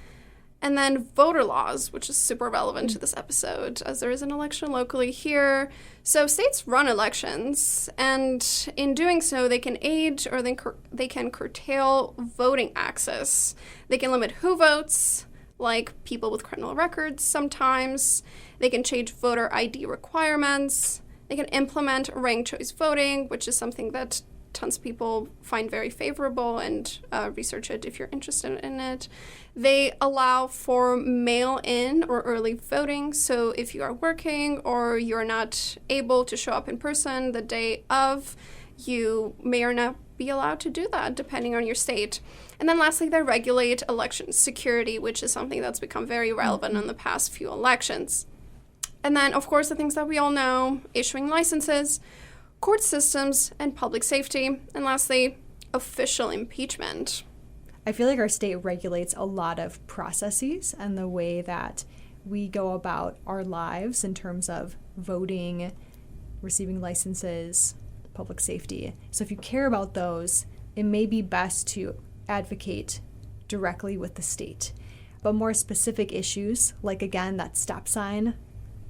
and then voter laws, which is super relevant to this episode, as there is an election locally here. So states run elections, and in doing so, they can aid or they can curtail voting access. They can limit who votes, like people with criminal records sometimes. They can change voter ID requirements. They can implement ranked choice voting, which is something that tons of people find very favorable, and research it if you're interested in it. They allow for mail-in or early voting, so if you are working or you're not able to show up in person the day of, you may or not be allowed to do that, depending on your state. And then lastly, they regulate election security, which is something that's become very relevant in the past few elections. And then, of course, the things that we all know, issuing licenses, court systems, and public safety. And lastly, official impeachment. I feel like our state regulates a lot of processes and the way that we go about our lives in terms of voting, receiving licenses, public safety. So if you care about those, it may be best to advocate directly with the state. But more specific issues, like again, that stop sign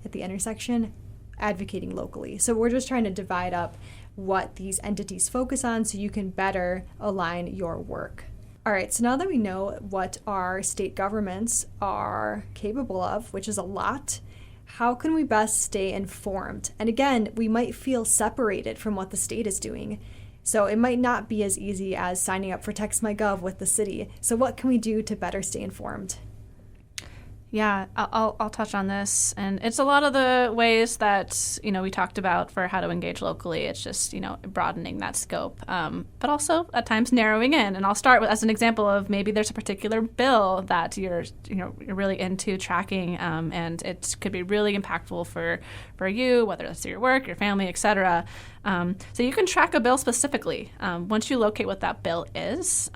at the intersection, advocating locally. So we're just trying to divide up what these entities focus on so you can better align your work. All right, so now that we know what our state governments are capable of, which is a lot, how can we best stay informed? And again, we might feel separated from what the state is doing. So it might not be as easy as signing up for TextMyGov with the city. So what can we do to better stay informed? Yeah, I'll touch on this. And it's a lot of the ways that, we talked about for how to engage locally. It's just, broadening that scope, but also at times narrowing in. And I'll start with, as an example of maybe there's a particular bill that you're really into tracking, and it could be really impactful for you, whether that's through your work, your family, et cetera. So you can track a bill specifically. Once you locate what that bill is,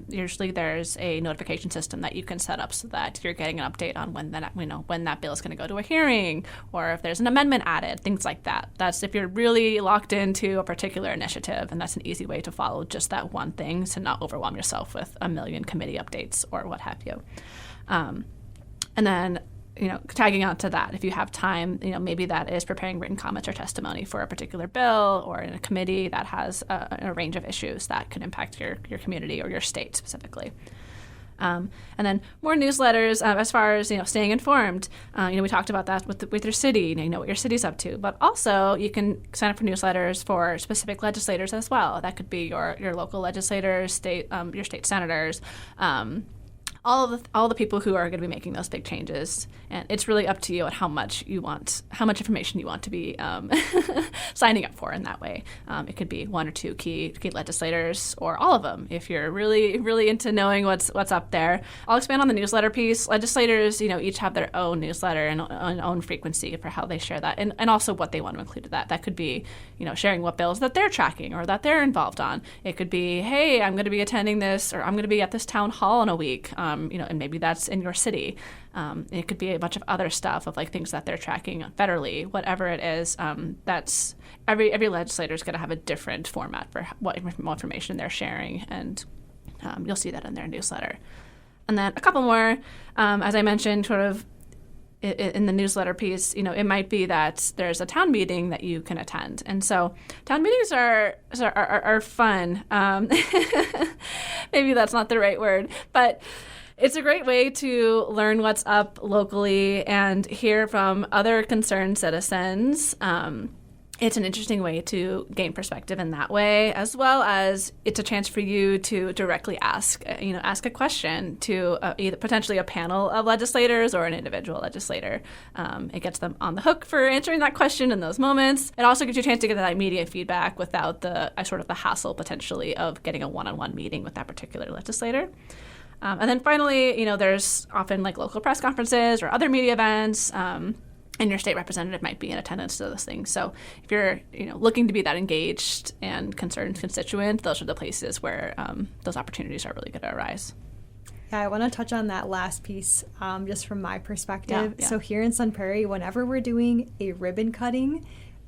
usually there's a notification system that you can set up so that you're getting an update on when that bill is going to go to a hearing, or if there's an amendment added, things like that. That's if you're really locked into a particular initiative, and that's an easy way to follow just that one thing to not overwhelm yourself with a million committee updates or what have you. And then tagging on to that, if you have time, maybe that is preparing written comments or testimony for a particular bill or in a committee that has a range of issues that could impact your community or your state specifically. And then more newsletters as far as staying informed. We talked about that with your city. You know what your city's up to, but also you can sign up for newsletters for specific legislators as well. That could be your local legislators, your state senators. All the people who are going to be making those big changes, and it's really up to you on how much information you want to be signing up for in that way. It could be one or two key legislators, or all of them if you're really really into knowing what's up there. I'll expand on the newsletter piece. Legislators, each have their own newsletter and own frequency for how they share that, and also what they want to include in that. That could be sharing what bills that they're tracking or that they're involved on. It could be, hey, I'm going to be attending this, or I'm going to be at this town hall in a week. And maybe that's in your city. It could be a bunch of other stuff of things that they're tracking federally, whatever it is. That's every legislator is going to have a different format for what information they're sharing, and you'll see that in their newsletter. And then a couple more, as I mentioned, sort of in the newsletter piece, it might be that there's a town meeting that you can attend. And so town meetings are fun. Maybe that's not the right word, but it's a great way to learn what's up locally and hear from other concerned citizens. It's an interesting way to gain perspective in that way, as well as it's a chance for you to directly ask a question to either potentially a panel of legislators or an individual legislator. It gets them on the hook for answering that question in those moments. It also gives you a chance to get that immediate feedback without the hassle potentially of getting a one-on-one meeting with that particular legislator. And then finally, there's often local press conferences or other media events, and your state representative might be in attendance to those things. So if you're, looking to be that engaged and concerned constituent, those are the places where those opportunities are really going to arise. Yeah, I want to touch on that last piece just from my perspective. Yeah. So here in Sun Prairie, whenever we're doing a ribbon cutting,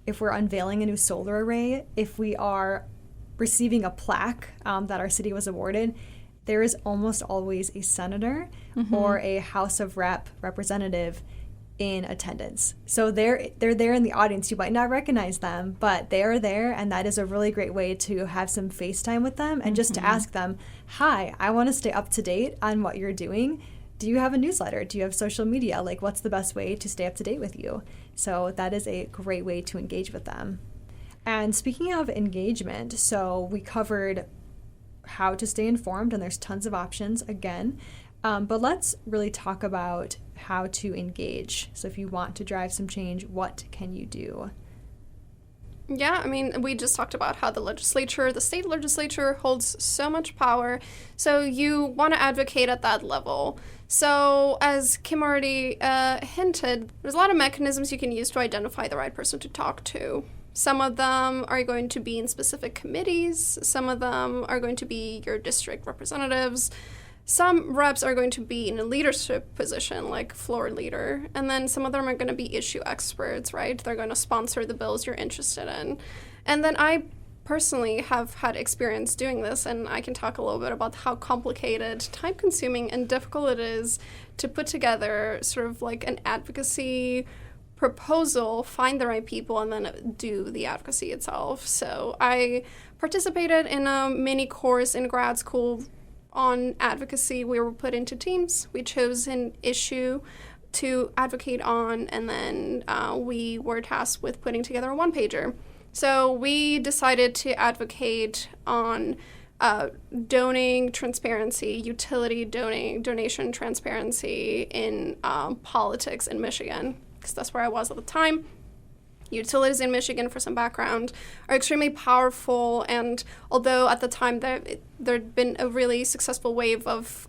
if we're unveiling a new solar array, if we are receiving a plaque that our city was awarded, there is almost always a senator or a House of representative in attendance. So they're there in the audience. You might not recognize them, but they are there, and that is a really great way to have some FaceTime with them and just to ask them, hi, I want to stay up to date on what you're doing. Do you have a newsletter? Do you have social media? What's the best way to stay up to date with you? So that is a great way to engage with them. And speaking of engagement, so we covered how to stay informed, and there's tons of options again, but let's really talk about how to engage. So if you want to drive some change, what can you do? Yeah, I mean, we just talked about how the state legislature holds so much power. So you want to advocate at that level. So as Kim already hinted, there's a lot of mechanisms you can use to identify the right person to talk to. Some of them are going to be in specific committees. Some of them are going to be your district representatives. Some reps are going to be in a leadership position, like floor leader, and then some of them are going to be issue experts, right? They're going to sponsor the bills you're interested in. And then I personally have had experience doing this, and I can talk a little bit about how complicated, time-consuming, and difficult it is to put together sort of like an advocacy proposal, find the right people, and then do the advocacy itself. So I participated in a mini course in grad school on advocacy. We were put into teams. We chose an issue to advocate on, and then we were tasked with putting together a one-pager. So we decided to advocate on donating transparency, utility donation transparency in politics in Michigan, because that's where I was at the time. Utilities in Michigan, for some background, are extremely powerful, and although at the time there'd been a really successful wave of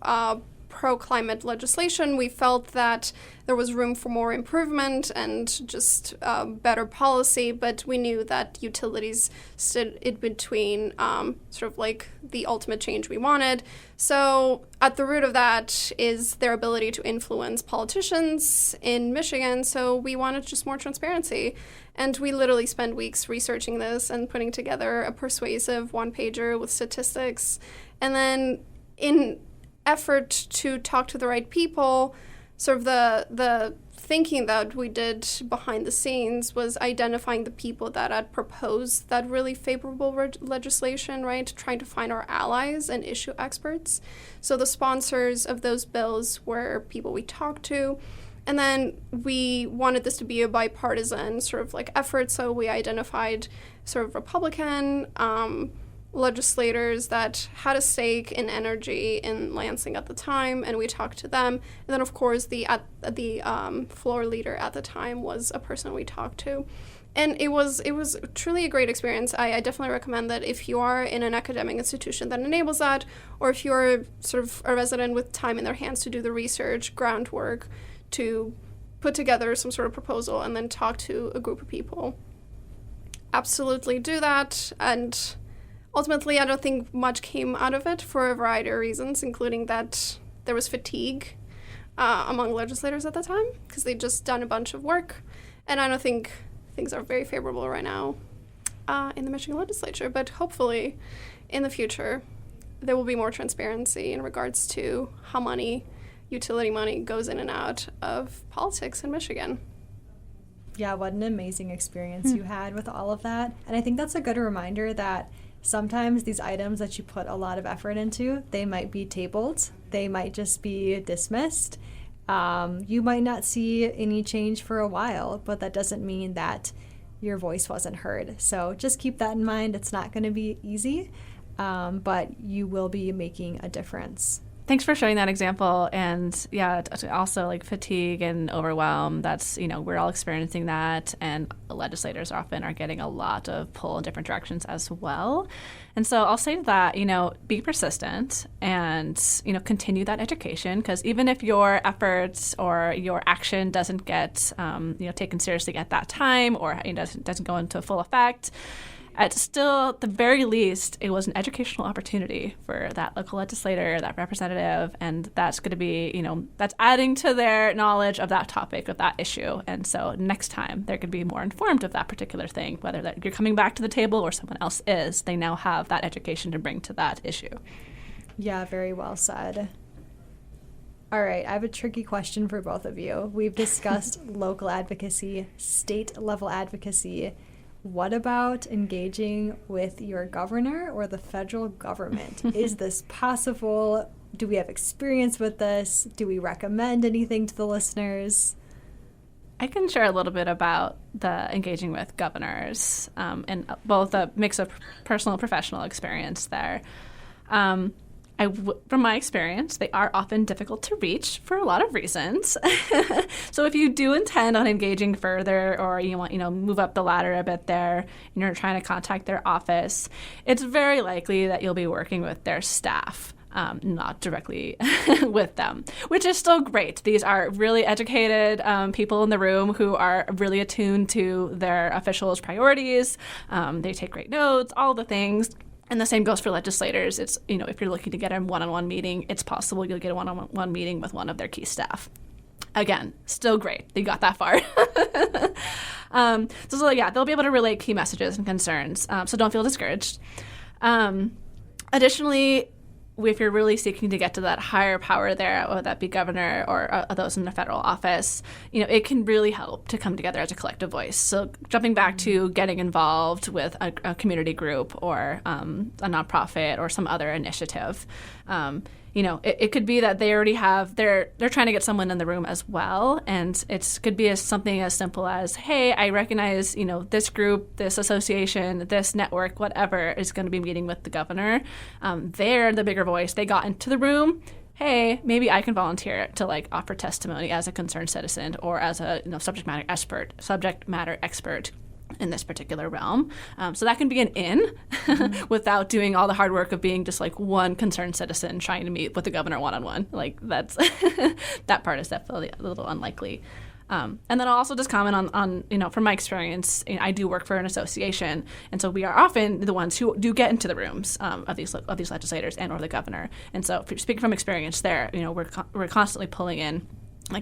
pro-climate legislation, we felt that there was room for more improvement and just better policy, but we knew that utilities stood in between sort of like the ultimate change we wanted. So at the root of that is their ability to influence politicians in Michigan, so we wanted just more transparency. And we literally spent weeks researching this and putting together a persuasive one-pager with statistics. And then in effort to talk to the right people, sort of the thinking that we did behind the scenes was identifying the people that had proposed that really favorable legislation, right? Trying to find our allies and issue experts. So the sponsors of those bills were people we talked to. And then we wanted this to be a bipartisan sort of like effort, so we identified sort of Republican legislators that had a stake in energy in Lansing at the time, and we talked to them. And then, of course, the floor leader at the time was a person we talked to. And it was truly a great experience. I definitely recommend that if you are in an academic institution that enables that, or if you're sort of a resident with time in their hands to do the research, groundwork, to put together some sort of proposal and then talk to a group of people. Absolutely do that. And ultimately, I don't think much came out of it for a variety of reasons, including that there was fatigue among legislators at the time because they'd just done a bunch of work. And I don't think things are very favorable right now in the Michigan legislature. But hopefully, in the future, there will be more transparency in regards to how utility money goes in and out of politics in Michigan. Yeah, what an amazing experience you had with all of that. And I think that's a good reminder that sometimes these items that you put a lot of effort into, they might be tabled. They might just be dismissed. You might not see any change for a while, but that doesn't mean that your voice wasn't heard. So just keep that in mind. It's not going to be easy, but you will be making a difference. Thanks for showing that example. And yeah, also like fatigue and overwhelm, that's, we're all experiencing that. And legislators often are getting a lot of pull in different directions as well. And so I'll say that, be persistent and, continue that education, because even if your efforts or your action doesn't get, taken seriously at that time, or doesn't go into full effect, it's still, at the very least, it was an educational opportunity for that local legislator, that representative, and that's going to be, that's adding to their knowledge of that topic, of that issue. And so next time, they're going to be more informed of that particular thing, whether that you're coming back to the table or someone else is. They now have that education to bring to that issue. Yeah, very well said. All right, I have a tricky question for both of you. We've discussed local advocacy, state-level advocacy. What about engaging with your governor or the federal government? Is this possible? Do we have experience with this? Do we recommend anything to the listeners? I can share a little bit about the engaging with governors and both a mix of personal and professional experience there. From my experience, they are often difficult to reach for a lot of reasons. So if you do intend on engaging further, or you want, move up the ladder a bit there, and you're trying to contact their office, it's very likely that you'll be working with their staff. Not directly with them, which is still great. These are really educated people in the room who are really attuned to their officials' priorities. They take great notes, all the things. And the same goes for legislators. It's, if you're looking to get a one-on-one meeting, it's possible you'll get a one-on-one meeting with one of their key staff. Again, still great. They got that far. So they'll be able to relay key messages and concerns. So don't feel discouraged. Additionally, if you're really seeking to get to that higher power there, whether that be governor or those in the federal office, it can really help to come together as a collective voice. So jumping back to getting involved with a community group or a nonprofit or some other initiative, it could be that they already have, they're trying to get someone in the room as well. And it could be something as simple as, hey, I recognize, this group, this association, this network, whatever, is going to be meeting with the governor. They're the bigger voice. They got into the room. Hey, maybe I can volunteer to offer testimony as a concerned citizen or as a subject matter expert in this particular realm. So that can be an in without doing all the hard work of being just one concerned citizen trying to meet with the governor one-on-one. That's that part is definitely a little unlikely. And then I'll also just comment on from my experience, I do work for an association, and so we are often the ones who do get into the rooms of these legislators and or the governor. And so speaking from experience there, we're constantly pulling in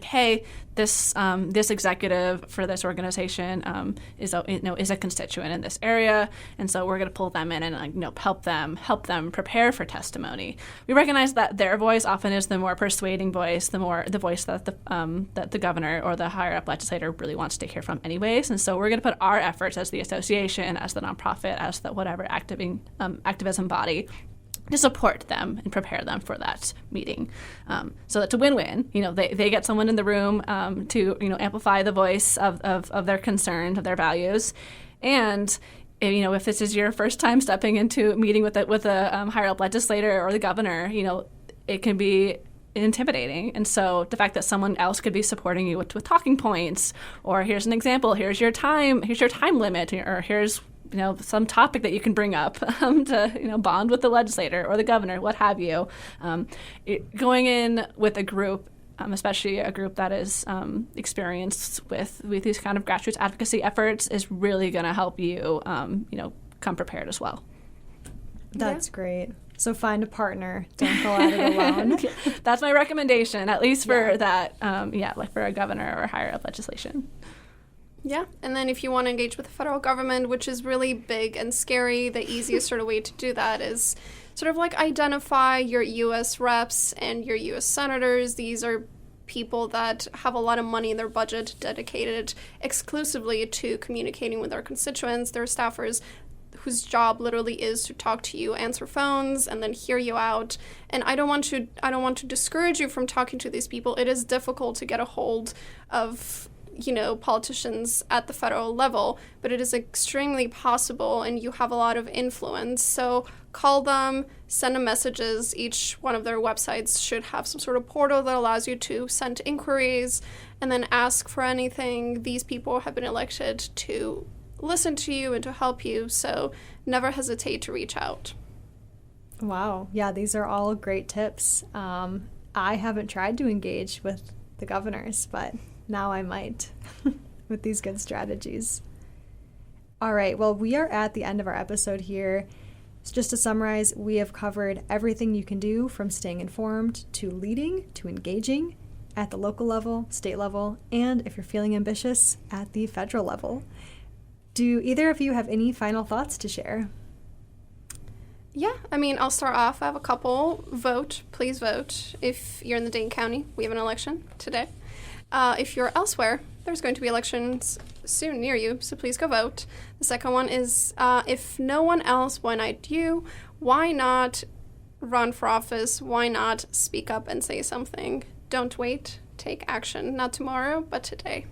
hey, this executive for this organization is a constituent in this area, and so we're going to pull them in and help them prepare for testimony. We recognize that their voice often is the more persuading voice, the voice that the governor or the higher up legislator really wants to hear from anyways, and so we're going to put our efforts as the association, as the nonprofit, as the whatever activism body, to support them and prepare them for that meeting. So that's a win-win. They get someone in the room to amplify the voice of their concerns, of their values. And if this is your first time stepping into a meeting with a higher up legislator or the governor, it can be intimidating. And so the fact that someone else could be supporting you with talking points, or here's an example, here's your time limit, or here's some topic that you can bring up to bond with the legislator or the governor, what have you. Going in with a group, especially a group that is experienced with these kind of grassroots advocacy efforts, is really going to help you come prepared as well. That's great. So find a partner. Don't go at it alone. That's my recommendation, at least for that, for a governor or higher up legislation. Yeah, and then if you want to engage with the federal government, which is really big and scary, the easiest sort of way to do that is sort of identify your U.S. reps and your U.S. senators. These are people that have a lot of money in their budget dedicated exclusively to communicating with their constituents. They're staffers whose job literally is to talk to you, answer phones, and then hear you out. And I don't want to discourage you from talking to these people. It is difficult to get a hold of politicians at the federal level, but it is extremely possible, and you have a lot of influence. So call them, send them messages. Each one of their websites should have some sort of portal that allows you to send inquiries and then ask for anything. These people have been elected to listen to you and to help you, so never hesitate to reach out. Wow. Yeah, these are all great tips. I haven't tried to engage with the governors, but now I might with these good strategies. All right, well, we are at the end of our episode here. So just to summarize, we have covered everything you can do, from staying informed to leading to engaging at the local level, state level, and if you're feeling ambitious, at the federal level. Do either of you have any final thoughts to share? Yeah, I'll start off. I have a couple. Vote. Please vote. If you're in the Dane County, we have an election today. If you're elsewhere, there's going to be elections soon near you, so please go vote. The second one is, if no one else, why not you? Why not run for office? Why not speak up and say something? Don't wait. Take action. Not tomorrow, but today.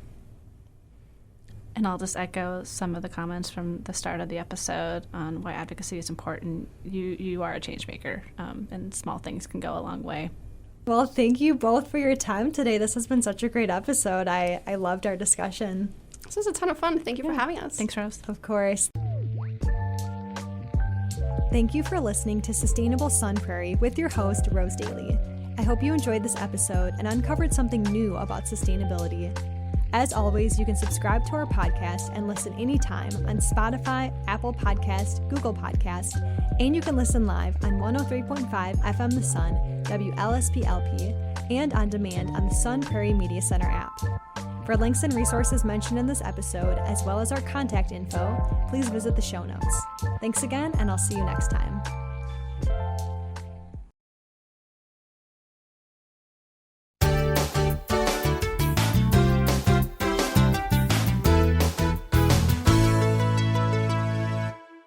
And I'll just echo some of the comments from the start of the episode on why advocacy is important. You are a change maker, and small things can go a long way. Well, thank you both for your time today. This has been such a great episode. I loved our discussion. This was a ton of fun. Thank you for having us. Thanks, Rose. Of course. Thank you for listening to Sustainable Sun Prairie with your host, Rose Daly. I hope you enjoyed this episode and uncovered something new about sustainability. As always, you can subscribe to our podcast and listen anytime on Spotify, Apple Podcast, Google Podcast, and you can listen live on 103.5 FM The Sun, WLSP-LP, and on demand on the Sun Prairie Media Center app. For links and resources mentioned in this episode, as well as our contact info, please visit the show notes. Thanks again, and I'll see you next time.